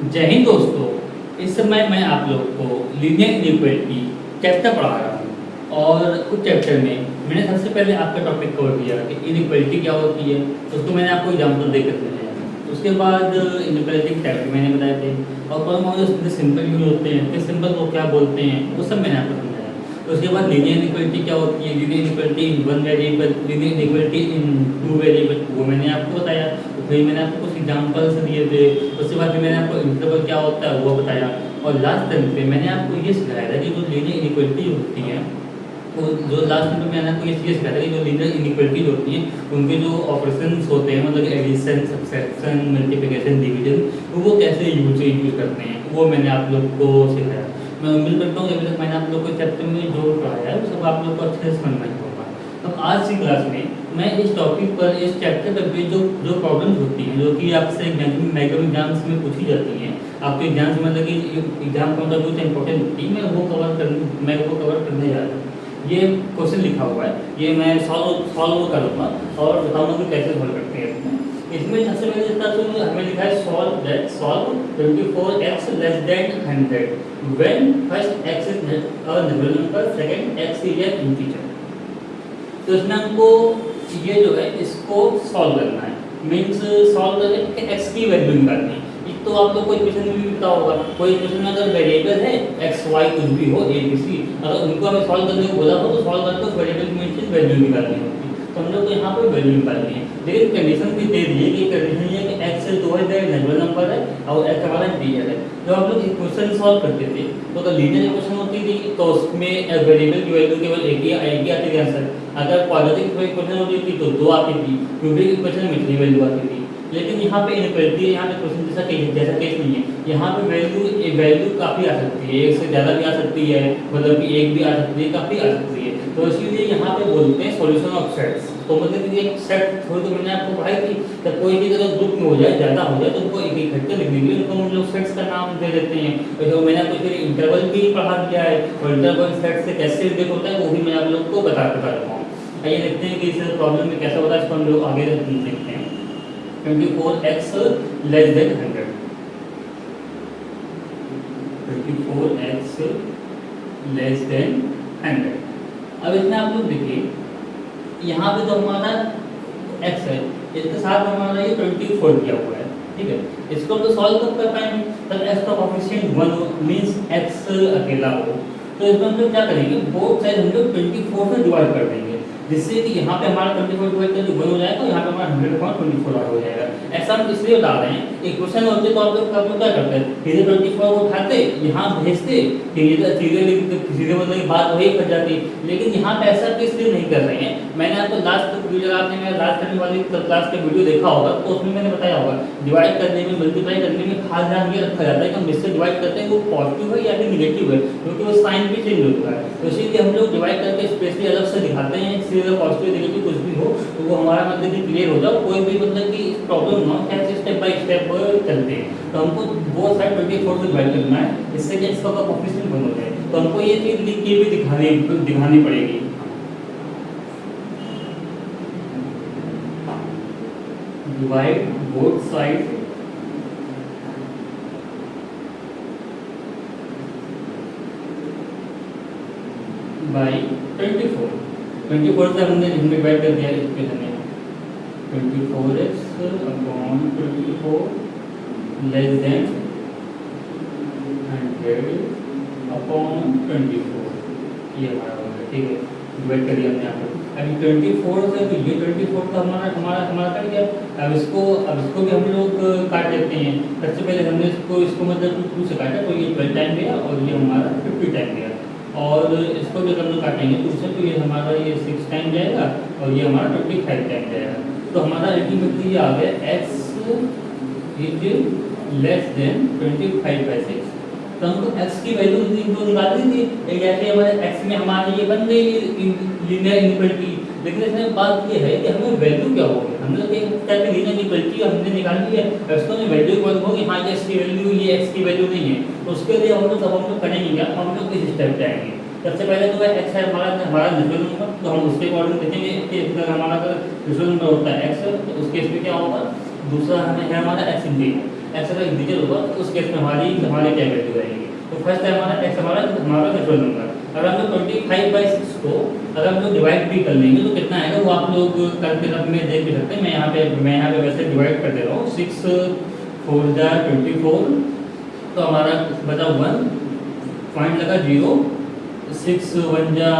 जय हिंद दोस्तों। इस समय मैं आप लोग को लीनियर इनइक्वालिटी चैप्टर पढ़ा रहा हूँ और उस चैप्टर में मैंने सबसे पहले आपका टॉपिक कवर किया कि इनइक्वालिटी क्या होती है। उसको मैंने आपको एग्जाम्पल देकर समझाया। उसके बाद इनइक्वालिटी के टाइप मैंने बताए थे और कौन कौन से सिंपल यूज होते हैं, फिर सिंपल को क्या बोलते हैं, वो सब मैंने आपको समझाया। उसके बाद लीनियर इनइक्वालिटी क्या होती है, linear inequality in one variable, linear inequality in two variable, वो मैंने आपको बताया। तो फिर मैंने आपको कुछ एग्जाम्पल्स दिए थे। उसके बाद फिर मैंने आपको इंटरवल क्या होता है वो बताया और लास्ट टाइम पे मैंने आपको ये सिखाया था कि जो लीनियर इनइक्वालिटी होती है, तो जो लास्ट में मैंने आपको ये सिखाया था कि जो लीनियर इनइक्वालिटी होती है उनके जो ऑपरेशंस होते हैं, मतलब एडिशन, सब्सट्रैक्शन, मल्टीप्लिकेशन, डिवीजन, वो कैसे यूज करते हैं, वो मैंने आप लोग को सिखाया। मैं उम्मीद करता हूँ कि अभी तक मैंने आप लोग को चैप्टर में जो पढ़ाया है वो सब आप लोग को अच्छे से समझ में होगा। तो आज की क्लास में मैं इस टॉपिक पर, इस चैप्टर पर भी जो प्रॉब्लम्स होती हैं जो कि आपसे मैक्सिमम एग्जाम्स में पूछी जाती हैं, आपके एग्जाम्स में, मतलब कि एग्जाम पॉइंट ऑफ व्यू से इंपॉर्टेंट होती है, मैं वो कवर करने जा रहा हूँ। ये क्वेश्चन लिखा हुआ है, ये मैं सॉल्व करूँगा और बताऊँगा कि कैसे सॉल्व करते हैं इसमें। सबसे पहले इसका हमें लिखा है solve 24x less than 100 when first x is a natural number, second x is an integer. तो इसमें हमको ये जो है इसको सॉल्व करना है, मीन्स सॉल्व करके कि x की वैल्यू निकालनी है। एक तो आप लोग को इक्वेशन में भी पता होगा, कोई इक्वेशन में अगर वेरिएबल है x y कुछ भी हो a b c, अगर उनको हमें सॉल्व करने को बोला हो तो सॉल्व करके उस वेरिएबल की वैल्यू निकालनी होती है। तो हम लोग को यहाँ पे वैल्यू निकालनी है, लेकिन कंडीशन भी दे दी है कि कंडीशन ये है कि x से 2 है नेचुरल नंबर है और x हमारा इंटीजर है। जब हम लोग इक्वेशन सॉल्व करते थे तो अगर लीनियर इक्वेशन होती थी तो उसमें वेरिएबल की वैल्यू केवल एक ही आती थी आंसर। अगर क्वाड्रेटिक इक्वेशन होती थी तो 2 आती थी, क्यूबिक इक्वेशन में 3 वैल्यू आती थी। लेकिन यहाँ पे इनइक्वालिटी है, यहाँ पे क्वेश्चन जैसा केस नहीं है। यहाँ पे वैल्यू काफ़ी आ सकती है, एक से ज़्यादा भी आ सकती है, मतलब कि एक भी आ सकती है, काफ़ी आ सकती है। तो इसीलिए यहाँ पे बोलते हैं सॉल्यूशन ऑफ सेट्स। तो मतलब कि एक सेट थोड़ी तो मैंने आपको पढ़ाई थी, जब कोई चीज़ अगर ग्रुप में हो जाए, ज़्यादा हो जाए, तो उनको एक इकट्ठे लिखने के लिए उनको हम लोग सेट्स का नाम दे देते हैं। तो मैंने आपको फिर इंटरवल भी पढ़ा दिया है और इंटरवल सेट से कैसे रिलेट होता है वो भी मैं आप लोग को बता रहा हूँ। आइए देखते हैं कि इस प्रॉब्लम में कैसा होता है, इसको हम लोग आगे देखते हैं। 24x less than 100, 24x less than 100। अब इसमें आप लोग देखिए, यहाँ पे तो हमारा x है, इसके साथ हमारा ये 24 दिया हुआ है, ठीक है। इसको तो सॉल्व कब कर पाएंगे, तब x का कोएफिशिएंट 1 हो, मींस x अकेला हो। तो इसमें हम लोग क्या करेंगे, बोथ साइड हम लोग 24 से डिवाइड कर देंगे, जिससे कि यहाँ पे हमारा 24 डिवाइड करके 1 हो जाएगा और यहाँ पे हमारा 100.24 हो जाएगा। ऐसा हम इसलिए बता रहे हैं, इक्वेशन होते तो आप लोग क्या करते हैं, सीधे 24 को उठाते, यहाँ भेजते, सीधे मतलब कि बात वही कर जाती। लेकिन यहाँ पे ऐसा इसलिए नहीं कर रहे हैं। मैंने आपको लास्ट वीडियो, आपने मेरा लास्ट करने वाली क्लास का वीडियो देखा होगा, तो उसमें मैंने बताया होगा डिवाइड करने में, मल्टीप्लाई करने में खास ध्यान ये रखा जाता है कि हम जिससे डिवाइड करते हैं वो पॉजिटिव है या फिर निगेटिव है, क्योंकि वो साइन भी चेंज होता है। तो इसीलिए हम लोग डिवाइड करके स्पेशली अलग से दिखाते हैं, इसलिए पॉजिटिव निगेटिव कुछ भी हो तो वो हमारा मतलब कि क्लियर हो जाओ, कोई भी मतलब कि प्रॉब्लम ना हो, कैसे स्टेप बाय स्टेप चलते हैं। तो हमको वो साइड 24 से डिवाइड करना है, इससे कि इसका कोएफिशिएंट 1 हो जाए। तो हमको ये चीज़ लिख के भी दिखानी पड़ेगी। डिवाइड बोथ साइड बाय 24 से हमने डिवाइड कर दिया इक्वेशन में। 24x upon 24 less than 100 upon 24, ये हमारा हो गया, ठीक है। डिवाइड कर दिया हमने यहाँ पर। अभी 24 से तो ये 24 का हमारा कट गया। अब इसको भी हम लोग काट देते हैं। सबसे पहले हमने इसको मतलब 2 से काटा, तो ये 12 टाइम गया और ये हमारा 50 टाइम गया। और इसको भी हम लोग काटेंगे 2 से, तो ये हमारा ये 6 टाइम जाएगा और ये हमारा 25 टाइम जाएगा। तो हमारा अल्टीमेटली ये आ गया x इज लेस देन 25/6। तो हमको x की वैल्यू निकालनी थी, एक ऐसे हमारे x में हमारी ये बन गई लीनियर इनइक्वालिटी। लेकिन इसमें बात ये है कि हमें वैल्यू क्या होगी, हम लोग लीनियर इनइक्वालिटी हमने निकाली है, उसको हमें वैल्यू होगी, हाँ ये x की वैल्यू, ये x की वैल्यू नहीं है। तो उसके लिए हम लोग करेंगे क्या, हम लोग इस स्टेप पे आएंगे। सबसे पहले तो वह x है हमारा नेचुरल नंबर, तो हम उसके अकॉर्डिंग देखेंगे कि हमारा अगर नेचुरल नंबर होता है x, तो उसके इसमें क्या होगा, दूसरा हमें है हमारा x इंटीजर। एक्स अगर इंटीजर होगा तो उस केस में हमारी क्या वैल्यू रहेगी। तो फर्स्ट है हमारा एक्स हमारा नेचुरल नंबर। अगर हम लोग 25/6 को अगर हम लोग डिवाइड भी कर लेंगे तो कितना आएगा वो आप लोग करके रख में देख भी सकते हैं। मैं यहाँ पे वैसे डिवाइड कर दे रहा हूँ। 6 4 जा 24, तो हमारा बचा 1 पॉइंट लगा 0, 6 1 जा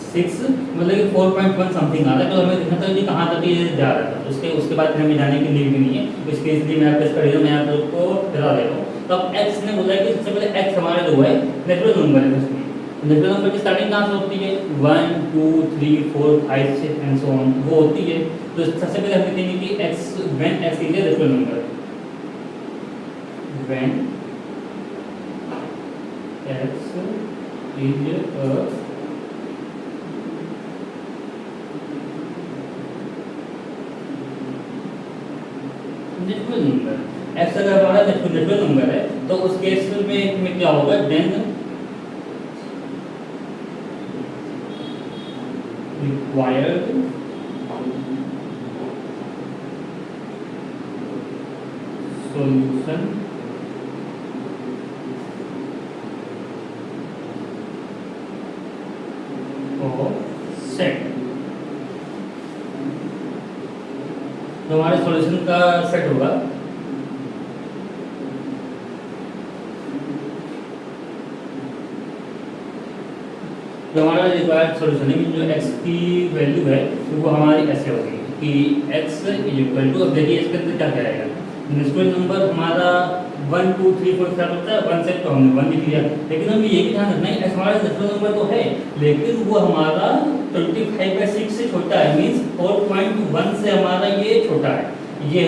6, मतलब कि 4.1 समथिंग आ रहा है। तो हमें देखना था कि कहाँ तक ये जा रहा था। उसके बाद हमें जाने की नीड भी नहीं है, तो इसके इसलिए मैं आपको इसका रीजन मैं आप लोग को बता दे रहा हूँ। तो अब एक्स ने बोला है कि सबसे पहले एक्स हमारा जो है नेचुरल नंबर है। उसमें नेचुरल नंबर की स्टार्टिंग कहाँ से होती है? 1 2 3 4 5 6 एंड सो ऑन वो होती है। तो सबसे पहले हम लिखेंगे कि x when x is a natural number, when x is a natural number. X अगर हमारा नेचुरल नंबर है तो उस केस में क्या होगा? Then required solution of set. तो हमारे सॉल्यूशन का सेट होगा जो हमारा रिक्वायर्ड सॉल्यूशन है, जो एक्स की वैल्यू है तो वो हमारी ऐसे होगी कि x इज इक्वल टू, अब देखिए इसके अंदर क्या क्या आएगा। नेचुरल नंबर हमारा 1 2 3 4 क्या होता है? 1 से तो हमने 1 लिख लिया, लेकिन हमें ये भी ध्यान रखना है x हमारा नेचुरल नंबर तो है लेकिन वो हमारा 25/6 से छोटा है। मींस 4.1 से हमारा ये छोटा है। ये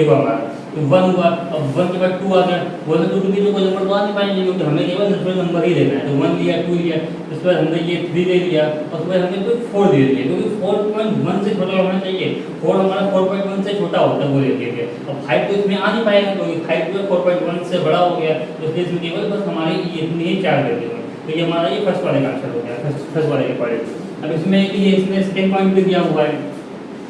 हुआ हमारा तो 1 हुआ। अब 1 के बाद 2 आ गया। 1 से 2 के बीच में कोई नंबर तो आ नहीं पाएंगे क्योंकि हमें केवल नेचुरल नंबर ही लेना है। तो 1 लिया 2 लिया, उसके बाद हमने ये 3 ले लिया और उसके बाद हमने कोई 4 ले लिया क्योंकि 4.1 से छोटा होना चाहिए। 4 हमारा 4.1 से छोटा होता है वो ले लिया। अब 5 तो इसमें आ नहीं पाएगा क्योंकि 5 जो है 4.1 से बड़ा हो गया। तो इसलिए इसमें केवल बस हमारी ये इतनी ही 4 ले लेंगे। तो ये हमारा ये फर्स्ट वाले का आंसर हो गया, फर्स्ट वाले के अकॉर्डिंग। अब इसमें कि ये इसमें सेकंड पॉइंट भी दिया हुआ है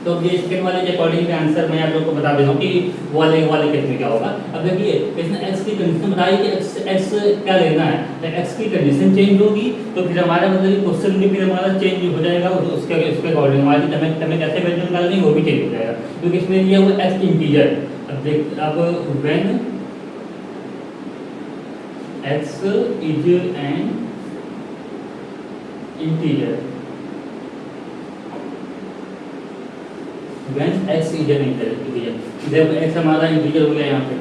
तो ये सेकंड वाले के अकॉर्डिंग का आंसर मैं आप लोग को बता दे रहा हूँ कि वाले केस में क्या होगा। अब देखिए इसने x की कंडीशन बताई कि x क्या लेना है। तो x की कंडीशन चेंज होगी तो फिर हमारा मतलब कि क्वेश्चन भी फिर हमारा चेंज हो जाएगा। उसके अकॉर्डिंग हमारी हमें कैसे वैल्यू निकालनी है वो भी चेंज हो जाएगा क्योंकि इसमें दिया हुआ x इंटीजर। अब when x is an integer, when x is an integer, जब x हमारा इंटीजर हो गया यहाँ पे।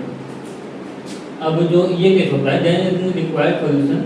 अब जो ये केस होता है then required solution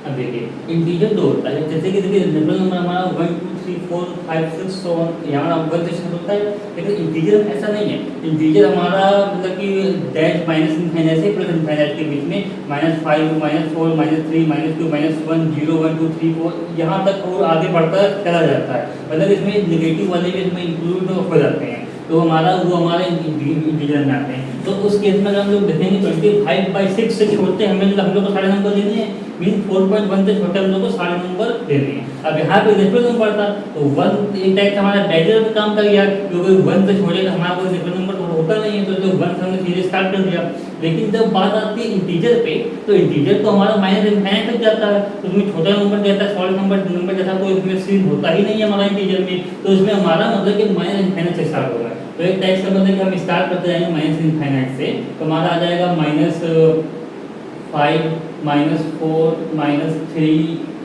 अब देखिए इंटीजर दो होता है। जैसे कि देखिए नेचुरल नंबर हमारा 1 2 3 4 5 6 सो यहाँ हमारा 1 से शुरू होता है, लेकिन इंटीजर ऐसा नहीं है। इंटीजर हमारा मतलब कि डैश माइनस इनफाइनाइट से प्लस इनफाइनाइट के बीच में -5 -4 -3 -2 -1 0 1 2 3 4 यहाँ तक और आगे बढ़ता चला जाता है। मतलब इसमें नेगेटिव वाले भी इसमें इंक्लूड हो जाते हैं तो हमारे इंटीजर में आते हैं। तो उस केस में हम लोग देखेंगे 25/6 से छोटे हम लोग को सारे नंबर लेने हैं। मीन 4.1 से छोटे हम लोग को सारे नंबर लेने हैं। अब यहाँ पे नेचुरल नंबर था तो 1 एक टाइप हमारा डाइजर पे काम कर गया क्योंकि 1 से छोटे का हमारा कोई नेचुरल नंबर होता नहीं है। तो जो 1 से हमने सीरीज स्टार्ट कर दिया। लेकिन जब बात आती है इंटीजर पे तो इंटीजर तो हमारा माइनस इनफाइनाइट तक जाता है। तो उसमें छोटा नंबर जाता है, स्मॉल नंबर जैसा कोई इसमें सीरीज होता ही नहीं है हमारा इंटीजर में। तो इसमें हमारा मतलब कि माइनस इनफाइनाइट से स्टार्ट होगा। तो एक टाइप से मतलब कि हम स्टार्ट करते जाएंगे माइनस इनफाइनाइट से तो हमारा आ जाएगा -5 -4 -3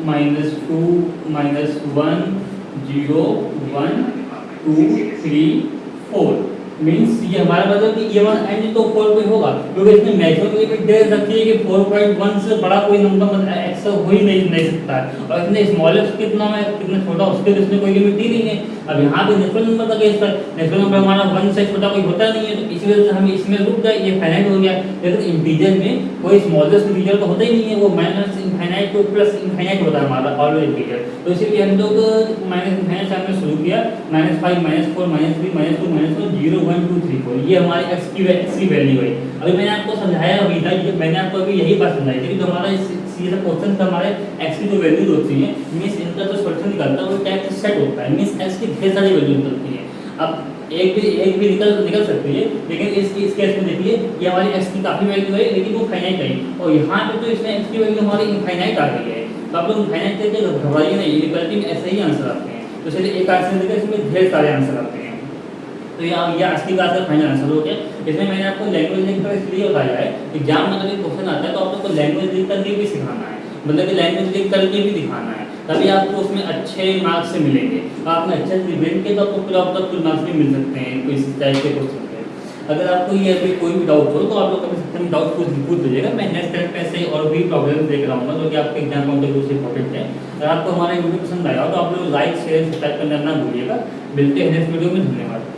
-2 -1 0 1 2 3 4 मीन्स ये हमारा मतलब कि ये वन एंड तो 4 पे होगा क्योंकि इसमें मैक्सिमम लिमिट दे रखी है कि 4.1 से बड़ा कोई नंबर मतलब एक्स हो ही नहीं सकता है। और इसमें स्मॉलेस्ट कितना है कितना छोटा उसके लिए इसमें कोई लिमिट ही नहीं है। अब यहाँ पे नेचुरल नंबर का केस है, नेचुरल नंबर हमारा 1 से छोटा कोई होता नहीं है तो इसी वजह से हम इसमें रुक गए, ये फाइनाइट हो गया। लेकिन इंटीजर में कोई स्मॉलेस्ट इंटीजर तो होता ही नहीं है, वो माइनस इनफाइनाइट को प्लस इनफाइनाइट होता है हमारा ऑलवेज इंटीजर। तो इसीलिए हम लोग माइनस इनफाइनाइट से हमने शुरू किया -5 -4 -3 -2 -1 0 1 2 3 4 ये हमारी x की वैल्यू है। अभी मैंने आपको समझाया अभी था, ये मैंने आपको अभी यही बात समझाई थी कि जो हमारा ये जो क्वेश्चन था हमारे x की जो वैल्यूज होती है मींस इनका जो सॉल्यूशन निकलता है वो टाइप से सेट होता है, मींस x की ढेर सारी वैल्यू निकलती है। अब एक भी निकल सकती है, लेकिन इस केस में देखिए ये हमारी x की काफ़ी वैल्यू है लेकिन वो फाइनाइट है, और यहाँ पे तो इसमें x की वैल्यू हमारी इनफाइनाइट आ गई है। तो आप लोग इनफाइनाइट करके घबराइए नहीं, इक्वालिटी में ऐसे ही आंसर आते हैं। तो चलिए एक आंसर देखें, इसमें ढेर सारे आंसर आते हैं। तो ये आज की क्लास का फाइनल आंसर हो गया। इसमें मैंने आपको लैंग्वेज लिंक पर इसलिए बताया है कि एग्जाम में अगर एक क्वेश्चन आता है तो आप लोग को लैंग्वेज लिंक करके भी सिखाना है, मतलब कि लैंग्वेज लिंक करके भी दिखाना है, तभी आपको उसमें अच्छे मार्क्स से मिलेंगे। और आपने अच्छे से प्रिपेयर किया तो आपको पूरा फुल मार्क्स भी मिल सकते हैं कोई इस टाइप के क्वेश्चन पे। अगर आपको ये अभी कोई भी डाउट हो तो आप लोग कभी सकते हैं डाउट पूछ दीजिएगा। मैं नेक्स्ट टाइम पे ऐसे और भी प्रॉब्लम देख रहा हूँ जो कि आपके एग्जाम पॉइंट ऑफ व्यू से इंपॉर्टेंट है। अगर आपको हमारा वीडियो पसंद आया हो तो आप लोग लाइक शेयर सब्सक्राइब करना ना भूलिएगा। मिलते हैं नेक्स्ट वीडियो में, धन्यवाद।